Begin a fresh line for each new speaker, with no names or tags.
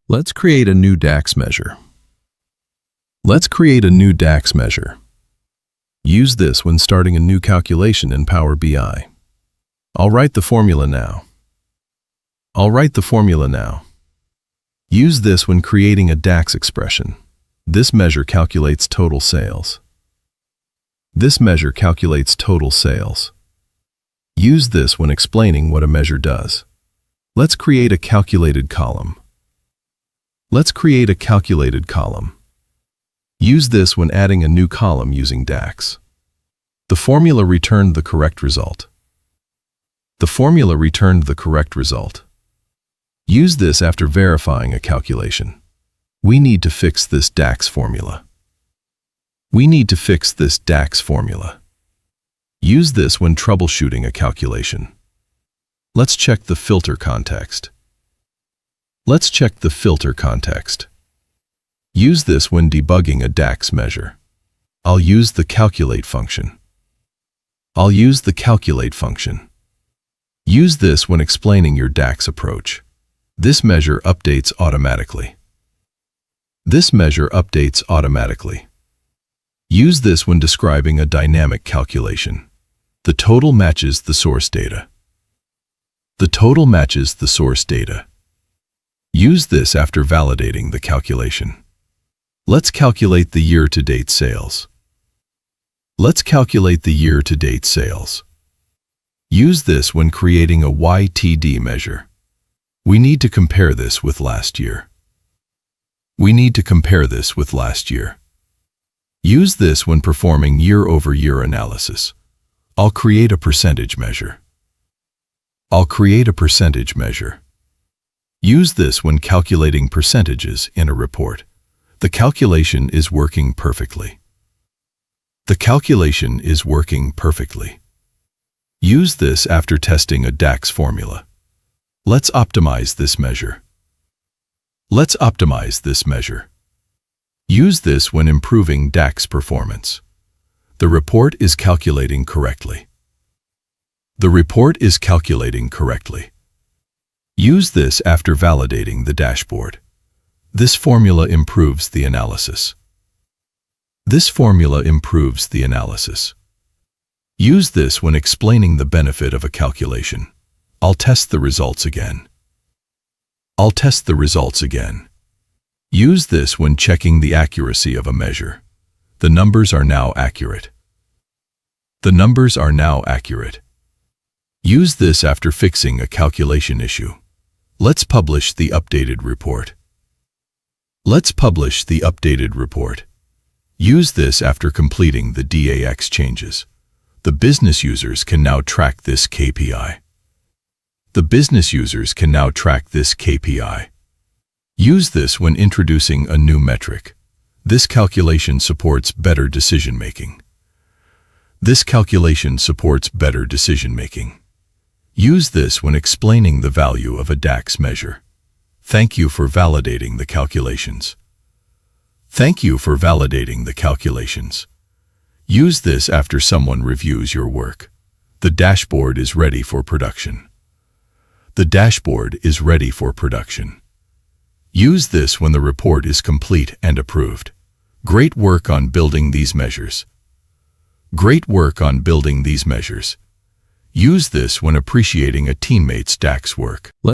Let's create a new DAX measure. Let's create a new DAX measure. Use this when starting a new calculation in Power BI. I'll write the formula now. Use this when creating a DAX expression. This measure calculates total sales. Use this when explaining what a measure does. Let's create a calculated column. Use this when adding a new column using DAX. The formula returned the correct result. Use this after verifying a calculation. We need to fix this DAX formula. Use this when troubleshooting a calculation. Let's check the filter context. Use this when debugging a DAX measure. I'll use the calculate function. Use this when explaining your DAX approach. This measure updates automatically. Use this when describing a dynamic calculation. The total matches the source data. Use this after validating the calculation. Let's calculate the year-to-date sales. Use this when creating a YTD measure. We need to compare this with last year. Use this when performing year-over-year analysis. I'll create a percentage measure. Use this when calculating percentages in a report. The calculation is working perfectly. Use this after testing a DAX formula. Let's optimize this measure. Use this when improving DAX performance. The report is calculating correctly. Use this after validating the dashboard. This formula improves the analysis. Use this when explaining the benefit of a calculation. I'll test the results again. Use this when checking the accuracy of a measure. The numbers are now accurate. Use this after fixing a calculation issue. Let's publish the updated report. Use this after completing the DAX changes. The business users can now track this KPI. Use this when introducing a new metric. This calculation supports better decision-making. Use this when explaining the value of a DAX measure. Thank you for validating the calculations. Use this after someone reviews your work. The dashboard is ready for production. Use this when the report is complete and approved. Great work on building these measures. Use this when appreciating a teammate's DAX work.